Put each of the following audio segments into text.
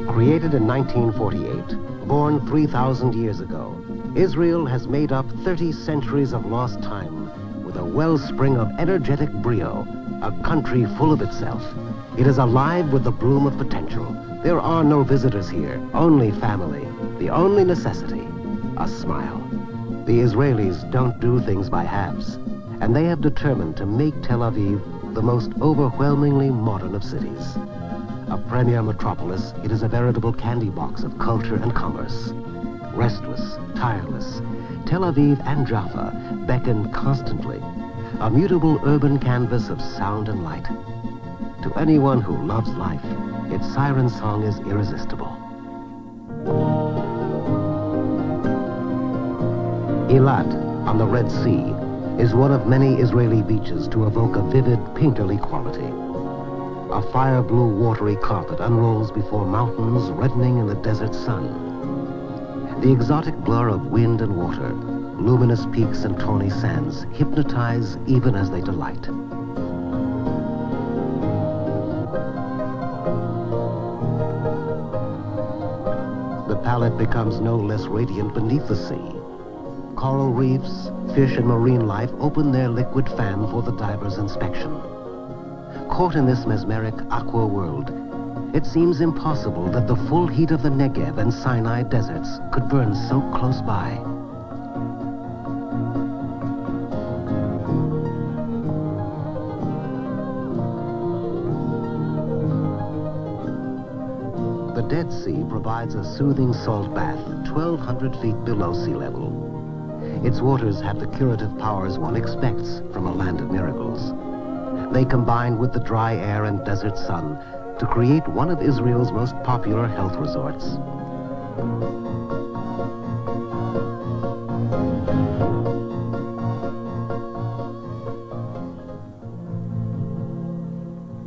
Created in 1948, born 3,000 years ago, Israel has made up 30 centuries of lost time with a wellspring of energetic brio, a country full of itself. It is alive with the bloom of potential. There are no visitors here, only family. The only necessity, a smile. The Israelis don't do things by halves, and they have determined to make Tel Aviv the most overwhelmingly modern of cities. A premier metropolis, it is a veritable candy box of culture and commerce. Restless, tireless, Tel Aviv and Jaffa beckon constantly, a mutable urban canvas of sound and light. To anyone who loves life, its siren song is irresistible. Eilat, on the Red Sea, is one of many Israeli beaches to evoke a vivid painterly quality. A fire-blue watery carpet unrolls before mountains reddening in the desert sun. The exotic blur of wind and water, luminous peaks and tawny sands hypnotize even as they delight. The palette becomes no less radiant beneath the sea. Coral reefs, fish and marine life open their liquid fan for the diver's inspection. Caught in this mesmeric aqua world, it seems impossible that the full heat of the Negev and Sinai deserts could burn so close by. The Dead Sea provides a soothing salt bath 1,200 feet below sea level. Its waters have the curative powers one expects from a land of miracles. They combine with the dry air and desert sun to create one of Israel's most popular health resorts.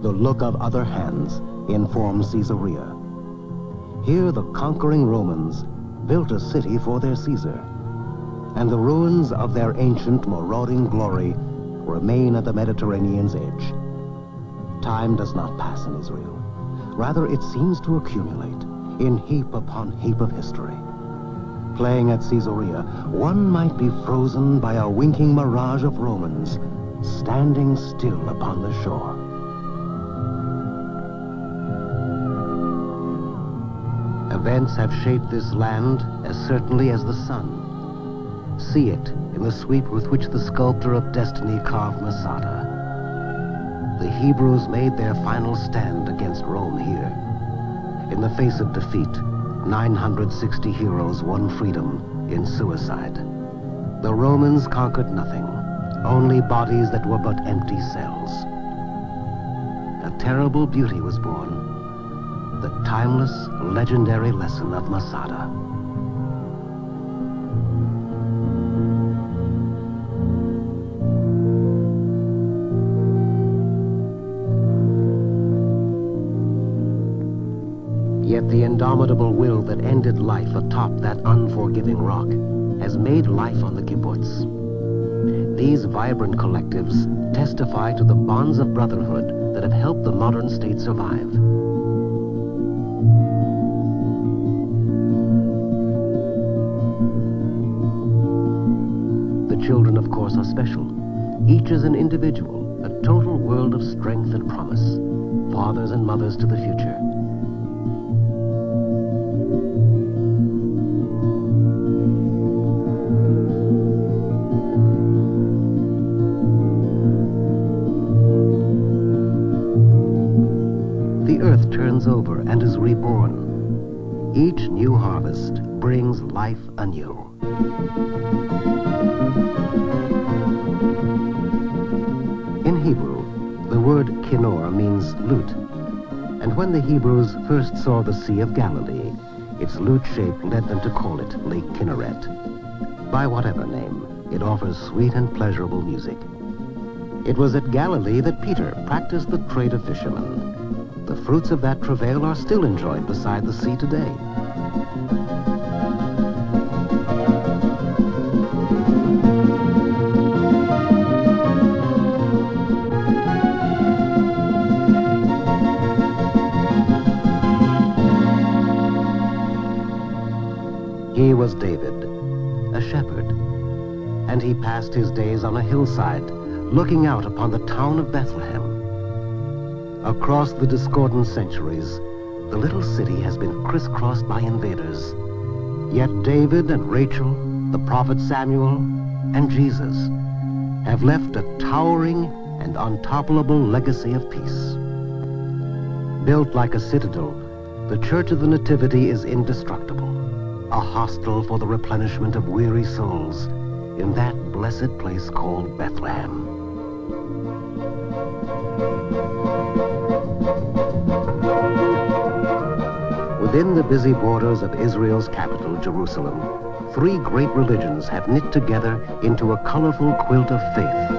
The look of other hands informs Caesarea. Here the conquering Romans built a city for their Caesar, and the ruins of their ancient marauding glory remain at the Mediterranean's edge. Time does not pass in Israel. Rather, it seems to accumulate in heap upon heap of history. Playing at Caesarea, one might be frozen by a winking mirage of Romans standing still upon the shore. Events have shaped this land as certainly as the sun. See it in the sweep with which the sculptor of destiny carved Masada. The Hebrews made their final stand against Rome here. In the face of defeat, 960 heroes won freedom in suicide. The Romans conquered nothing, only bodies that were but empty cells. A terrible beauty was born, the timeless, legendary lesson of Masada. Yet the indomitable will that ended life atop that unforgiving rock has made life on the kibbutz. These vibrant collectives testify to the bonds of brotherhood that have helped the modern state survive. The children, of course, are special. Each is an individual, a total world of strength and promise. Fathers and mothers to the future. The earth turns over and is reborn. Each new harvest brings life anew. In Hebrew, the word kinor means lute. And when the Hebrews first saw the Sea of Galilee, its lute shape led them to call it Lake Kinneret. By whatever name, it offers sweet and pleasurable music. It was at Galilee that Peter practiced the trade of fisherman. The fruits of that travail are still enjoyed beside the sea today. He was David, a shepherd, and he passed his days on a hillside, looking out upon the town of Bethlehem. Across the discordant centuries, the little city has been crisscrossed by invaders. Yet David and Rachel, the prophet Samuel, and Jesus have left a towering and untoppable legacy of peace. Built like a citadel, the Church of the Nativity is indestructible, a hostel for the replenishment of weary souls in that blessed place called Bethlehem. Within the busy borders of Israel's capital, Jerusalem, three great religions have knit together into a colorful quilt of faith.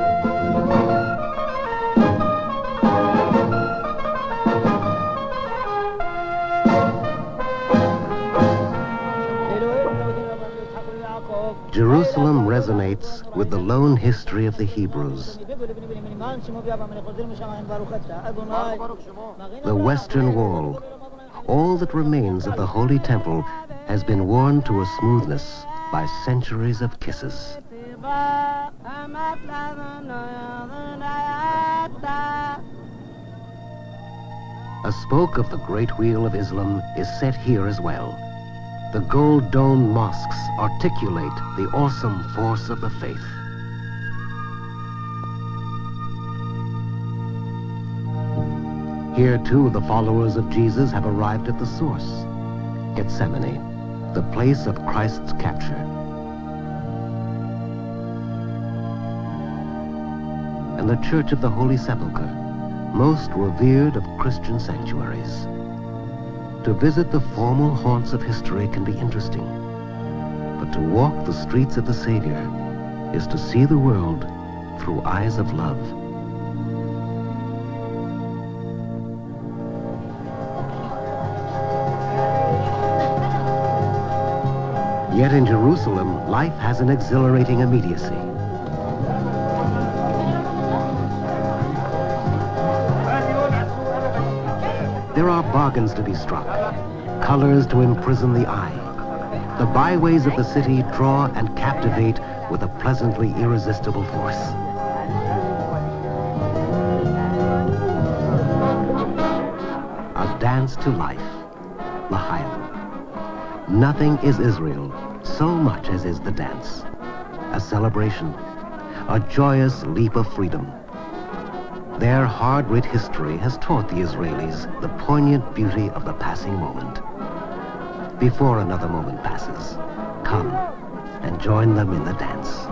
Jerusalem resonates with the lone history of the Hebrews. The Western Wall, all that remains of the Holy Temple, has been worn to a smoothness by centuries of kisses. A spoke of the great wheel of Islam is set here as well. The gold-domed mosques articulate the awesome force of the faith. Here, too, the followers of Jesus have arrived at the source, Gethsemane, the place of Christ's capture. And the Church of the Holy Sepulchre, most revered of Christian sanctuaries. To visit the formal haunts of history can be interesting, but to walk the streets of the Savior is to see the world through eyes of love. Yet in Jerusalem, life has an exhilarating immediacy. There are bargains to be struck, colors to imprison the eye. The byways of the city draw and captivate with a pleasantly irresistible force. A dance to life, L'Chaim. Nothing is Israel so much as is the dance. A celebration, a joyous leap of freedom. Their hard-writ history has taught the Israelis the poignant beauty of the passing moment. Before another moment passes, come and join them in the dance.